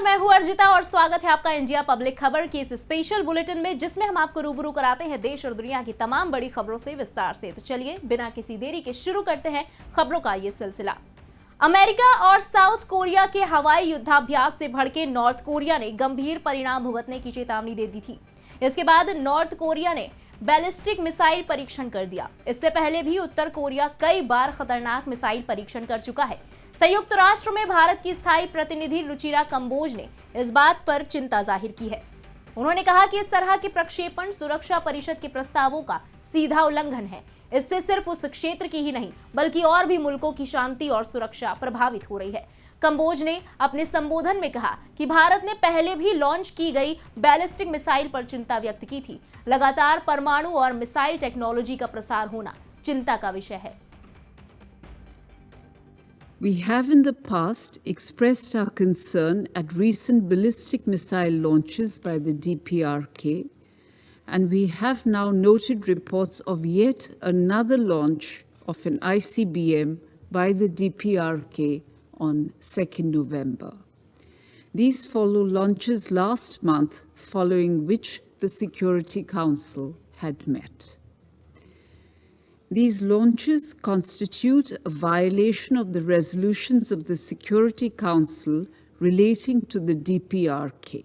मैं हूं अर्जिता और स्वागत है आपका इंडिया पब्लिक खबर की इस स्पेशल बुलेटिन में, जिसमें हम आपको रूबरू कराते हैं देश और दुनिया की तमाम बड़ी खबरों से विस्तार से। तो चलिए बिना किसी देरी के शुरू करते हैं खबरों का ये सिलसिला। अमेरिका और साउथ कोरिया के हवाई युद्धाभ्यास से भड़के नॉर्थ कोरिया ने गंभीर परिणाम भुगतने की चेतावनी दे दी थी। इसके बाद नॉर्थ कोरिया ने बैलिस्टिक मिसाइल परीक्षण कर दिया। इससे पहले भी उत्तर कोरिया कई बार खतरनाक मिसाइल परीक्षण कर चुका है। संयुक्त राष्ट्र में भारत की स्थायी प्रतिनिधि रुचिरा कंबोज ने इस बात पर चिंता जाहिर की है। उन्होंने कहा कि इस तरह के प्रक्षेपण सुरक्षा परिषद के प्रस्तावों का सीधा उल्लंघन है। इससे सिर्फ उस क्षेत्र की ही नहीं बल्कि और भी मुल्कों की शांति और सुरक्षा प्रभावित हो रही है। कंबोज ने अपने संबोधन में कहा कि भारत ने पहले भी लॉन्च की गई बैलिस्टिक मिसाइल पर चिंता व्यक्त की थी। लगातार परमाणु और मिसाइल टेक्नोलॉजी का प्रसार होना चिंता का विषय है। We have in the past expressed our concern at recent ballistic missile launches by the DPRK, and we have now noted reports of yet another launch of an ICBM by the DPRK on 2nd November. These follow launches last month, following which the Security Council had met. These launches constitute a violation of the resolutions of the Security Council relating to the DPRK.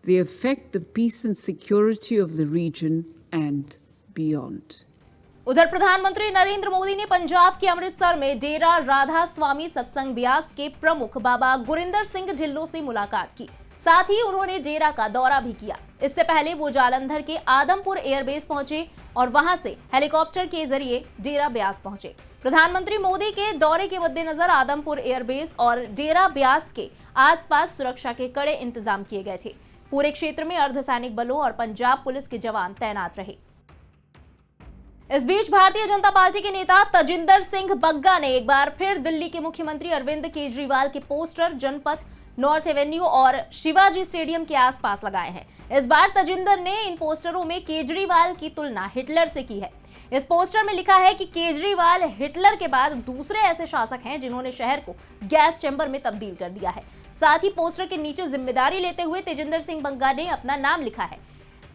They affect the peace and security of the region and beyond. उधर प्रधानमंत्री नरेंद्र मोदी ने पंजाब के अमृतसर में डेरा राधा स्वामी सत्संग ब्यास के प्रमुख बाबा गुरिंदर सिंह ढिल्लों से मुलाकात की। साथ ही उन्होंने डेरा का दौरा भी किया। इससे पहले वो जालंधर के आदमपुर एयरबेस पहुंचे और वहां से हेलीकॉप्टर के जरिए डेरा ब्यास पहुंचे। प्रधानमंत्री मोदी के दौरे के मद्देनजर आदमपुर एयरबेस और डेरा ब्यास के आसपास सुरक्षा के कड़े इंतजाम किए गए थे। पूरे क्षेत्र में अर्धसैनिक बलों और पंजाब पुलिस के जवान तैनात रहे। इस बीच भारतीय जनता पार्टी के नेता तजिंदर सिंह बग्गा ने एक बार फिर दिल्ली के मुख्यमंत्री अरविंद केजरीवाल के पोस्टर जनपथ, नॉर्थ एवेन्यू और शिवाजी स्टेडियम के आसपास लगाए हैं। इस बार तजिंदर ने इन पोस्टरों में केजरीवाल की तुलना हिटलर से की है। इस पोस्टर में लिखा है कि केजरीवाल हिटलर के बाद दूसरे ऐसे शासक हैं जिन्होंने शहर को गैस चैम्बर में तब्दील कर दिया है। साथ ही पोस्टर के नीचे जिम्मेदारी लेते हुए तेजिंदर सिंह बग्गा ने अपना नाम लिखा है।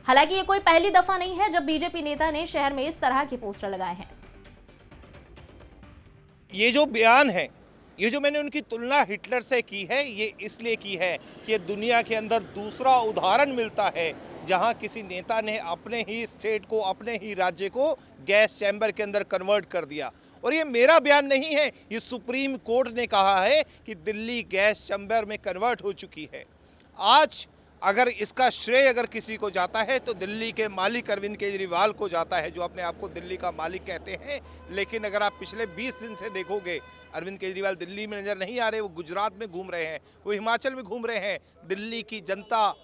हालांकि ये कोई पहली दफा नहीं है जब बीजेपी नेता ने शहर में इस तरह के पोस्टर लगाए हैं। ये जो बयान है, ये जो मैंने उनकी तुलना हिटलर से की है, ये इसलिए की है कि दुनिया के अंदर दूसरा उदाहरण मिलता है जहां किसी नेता ने अपने ही स्टेट को, अपने ही राज्य को गैस चैम्बर के अंदर कन्वर्ट कर दिया। और ये मेरा बयान नहीं है, ये सुप्रीम कोर्ट ने कहा है कि दिल्ली गैस चैम्बर में कन्वर्ट हो चुकी है। आज अगर इसका श्रेय अगर किसी को जाता है तो दिल्ली के मालिक अरविंद केजरीवाल को जाता है, जो अपने आप को दिल्ली का मालिक कहते हैं। लेकिन अगर आप पिछले 20 दिन से देखोगे, अरविंद केजरीवाल दिल्ली में नज़र नहीं आ रहे। वो गुजरात में घूम रहे हैं, वो हिमाचल में घूम रहे हैं। दिल्ली की जनता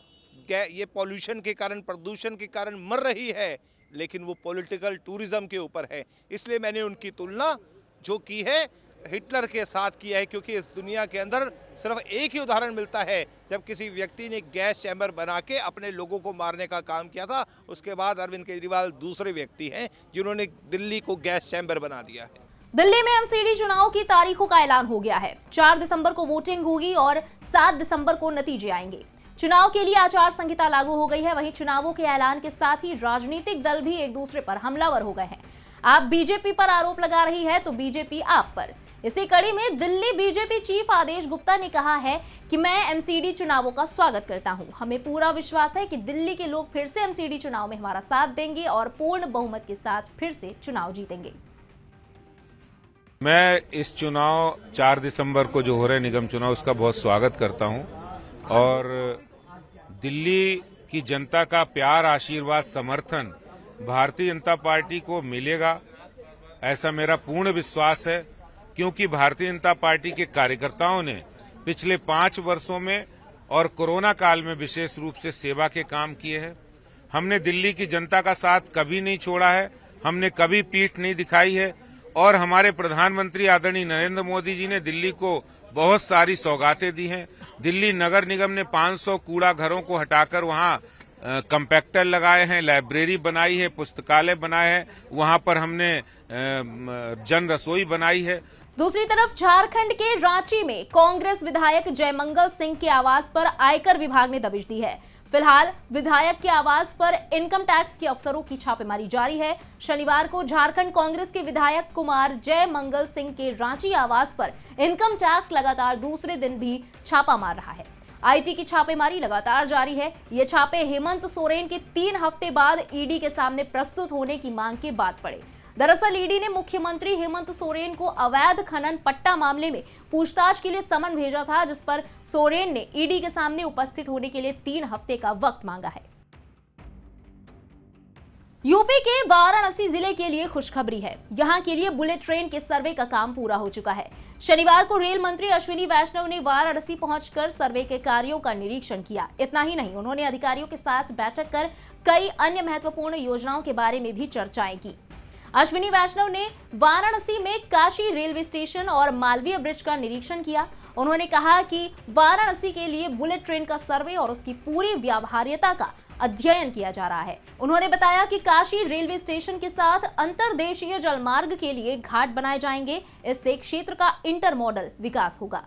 ये पॉल्यूशन के कारण, प्रदूषण के कारण मर रही है, लेकिन वो पॉलिटिकल टूरिज्म के ऊपर है। इसलिए मैंने उनकी तुलना जो की है हिटलर के साथ किया है, क्योंकि इस दुनिया के अंदर सिर्फ एक ही उदाहरण मिलता है जब किसी व्यक्ति ने गैस चैम्बर बना के अपने लोगों को मारने का काम किया था। उसके बाद अरविंद केजरीवाल दूसरे व्यक्ति हैं जिन्होंने दिल्ली को गैस चैम्बर बना दिया है। दिल्ली में एमसीडी चुनाव की तारीखों का ऐलान हो गया है। 4 दिसंबर को वोटिंग होगी और 7 दिसंबर को नतीजे आएंगे। चुनाव के लिए आचार संहिता लागू हो गई है। वहीं चुनावों के ऐलान के साथ ही राजनीतिक दल भी एक दूसरे पर हमलावर हो गए हैं। आप बीजेपी पर आरोप लगा रही है तो बीजेपी आप पर। इसी कड़ी में दिल्ली बीजेपी चीफ आदेश गुप्ता ने कहा है कि मैं एमसीडी चुनावों का स्वागत करता हूं। हमें पूरा विश्वास है कि दिल्ली के लोग फिर से एमसीडी चुनाव में हमारा साथ देंगे और पूर्ण बहुमत के साथ फिर से चुनाव जीतेंगे। मैं इस चुनाव 4 दिसंबर को जो हो रहे निगम चुनाव, उसका बहुत स्वागत करता हूं और दिल्ली की जनता का प्यार, आशीर्वाद, समर्थन भारतीय जनता पार्टी को मिलेगा, ऐसा मेरा पूर्ण विश्वास है। क्योंकि भारतीय जनता पार्टी के कार्यकर्ताओं ने पिछले 5 वर्षों में और कोरोना काल में विशेष रूप से सेवा के काम किए हैं। हमने दिल्ली की जनता का साथ कभी नहीं छोड़ा है, हमने कभी पीठ नहीं दिखाई है और हमारे प्रधानमंत्री आदरणीय नरेंद्र मोदी जी ने दिल्ली को बहुत सारी सौगातें दी हैं। दिल्ली नगर निगम ने 500 कूड़ा घरों को हटाकर वहां कंपैक्टर लगाए हैं, लाइब्रेरी बनाई है, पुस्तकालय बनाए हैं, वहां पर हमने जन रसोई बनाई है। दूसरी तरफ झारखंड के रांची में कांग्रेस विधायक जयमंगल सिंह के आवास पर आयकर विभाग ने दबिश दी है। फिलहाल विधायक के आवास पर इनकम टैक्स के अफसरों की छापेमारी जारी है। शनिवार को झारखंड कांग्रेस के विधायक कुमार जयमंगल सिंह के रांची आवास पर इनकम टैक्स लगातार दूसरे दिन भी छापा मार रहा है। आईटी की छापेमारी लगातार जारी है। ये छापे हेमंत सोरेन के 3 हफ्ते बाद ईडी के सामने प्रस्तुत होने की मांग के बाद पड़े। दरअसल ईडी ने मुख्यमंत्री हेमंत सोरेन को अवैध खनन पट्टा मामले में पूछताछ के लिए समन भेजा था, जिस पर सोरेन ने ईडी के सामने उपस्थित होने के लिए 3 हफ्ते का वक्त मांगा है। यूपी के वाराणसी जिले के लिए खुशखबरी है। यहां के लिए बुलेट ट्रेन के सर्वे का काम पूरा हो चुका है। शनिवार को रेल मंत्री अश्विनी वैष्णव ने वाराणसी पहुंचकर सर्वे के कार्यों का निरीक्षण किया। इतना ही नहीं, उन्होंने अधिकारियों के साथ बैठक कर कई अन्य महत्वपूर्ण योजनाओं के बारे में भी चर्चाएं की। अश्विनी वैष्णव ने वाराणसी में काशी रेलवे स्टेशन और मालवीय ब्रिज का निरीक्षण किया। उन्होंने कहा कि वाराणसी के लिए बुलेट ट्रेन का सर्वे और उसकी पूरी व्यावहार्यता का अध्ययन किया जा रहा है। उन्होंने बताया कि काशी रेलवे स्टेशन के साथ अंतरदेशीय जलमार्ग के लिए घाट बनाए जाएंगे। इससे क्षेत्र का इंटरमॉडल विकास होगा।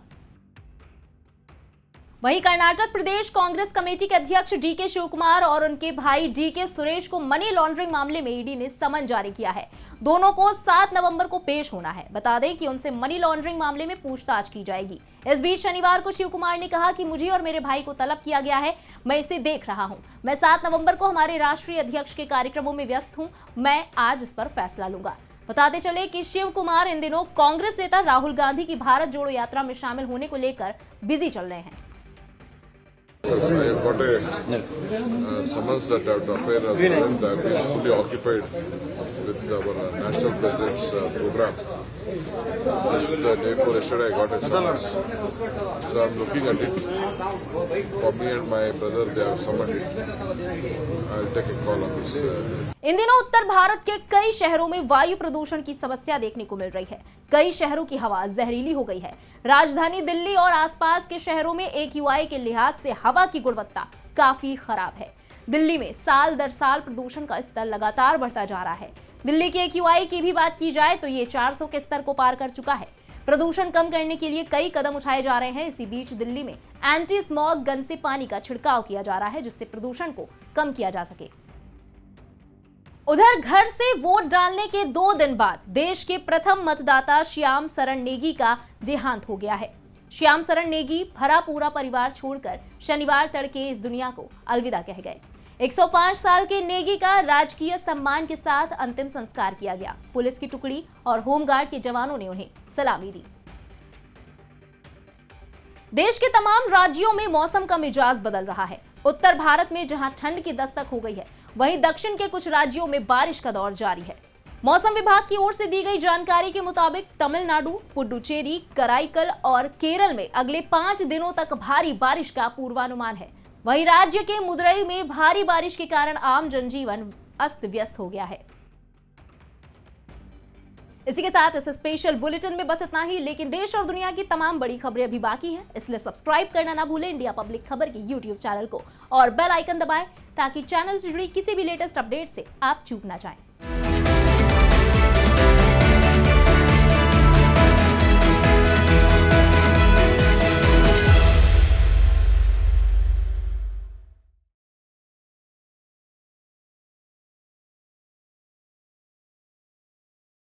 वहीं कर्नाटक प्रदेश कांग्रेस कमेटी के अध्यक्ष डीके शिवकुमार और उनके भाई डीके सुरेश को मनी लॉन्ड्रिंग मामले में ईडी ने समन जारी किया है। दोनों को 7 नवंबर को पेश होना है। बता दें कि उनसे मनी लॉन्ड्रिंग मामले में पूछताछ की जाएगी। इस बीच शनिवार को शिवकुमार ने कहा कि मुझे और मेरे भाई को तलब किया गया है, मैं इसे देख रहा हूं। मैं 7 नवंबर को हमारे राष्ट्रीय अध्यक्ष के कार्यक्रमों में व्यस्त हूं। मैं आज इस पर फैसला लूंगा। बताते चले कि शिव कुमार इन दिनों कांग्रेस नेता राहुल गांधी की भारत जोड़ो यात्रा में शामिल होने को लेकर बिजी चल रहे हैं। I have got a summons that I have to appear as Suren. I have been fully occupied with our national president's program. Just day before yesterday I got a summons. So I am looking at it. For me and my brother, they have summoned it. I will take a call on this. इन दिनों उत्तर भारत के कई शहरों में वायु प्रदूषण की समस्या देखने को मिल रही है। कई शहरों की हवा जहरीली हो गई है। राजधानी दिल्ली और आसपास के शहरों में AQI के लिहाज से हवा की गुणवत्ता काफी खराब है। दिल्ली में साल दर साल प्रदूषण का स्तर लगातार बढ़ता जा रहा है। दिल्ली के AQI की भी बात की जाए तो ये 400 के स्तर को पार कर चुका है। प्रदूषण कम करने के लिए कई कदम उठाए जा रहे हैं। इसी बीच दिल्ली में एंटी स्मॉग गन से पानी का छिड़काव किया जा रहा है, जिससे प्रदूषण को कम किया जा सके। उधर घर से वोट डालने के 2 दिन बाद देश के प्रथम मतदाता श्याम शरण नेगी का देहांत हो गया है। श्याम शरण नेगी भरा पूरा परिवार छोड़कर शनिवार तड़के इस दुनिया को अलविदा कह गए। 105 साल के नेगी का राजकीय सम्मान के साथ अंतिम संस्कार किया गया। पुलिस की टुकड़ी और होमगार्ड के जवानों ने उन्हें सलामी दी। देश के तमाम राज्यों में मौसम का मिजाज बदल रहा है। उत्तर भारत में जहां ठंड की दस्तक हो गई है, वहीं दक्षिण के कुछ राज्यों में बारिश का दौर जारी है। मौसम विभाग की ओर से दी गई जानकारी के मुताबिक तमिलनाडु, पुडुचेरी, कराईकल और केरल में अगले 5 दिनों तक भारी बारिश का पूर्वानुमान है। वहीं राज्य के मुदरई में भारी बारिश के कारण आम जनजीवन अस्त व्यस्त हो गया है। इसी के साथ इस स्पेशल बुलेटिन में बस इतना ही, लेकिन देश और दुनिया की तमाम बड़ी खबरें अभी बाकी हैं, इसलिए सब्सक्राइब करना ना भूलें इंडिया पब्लिक खबर के YouTube चैनल को और बेल आइकन दबाएं ताकि चैनल से जुड़ी किसी भी लेटेस्ट अपडेट से आप चूक ना जाएं।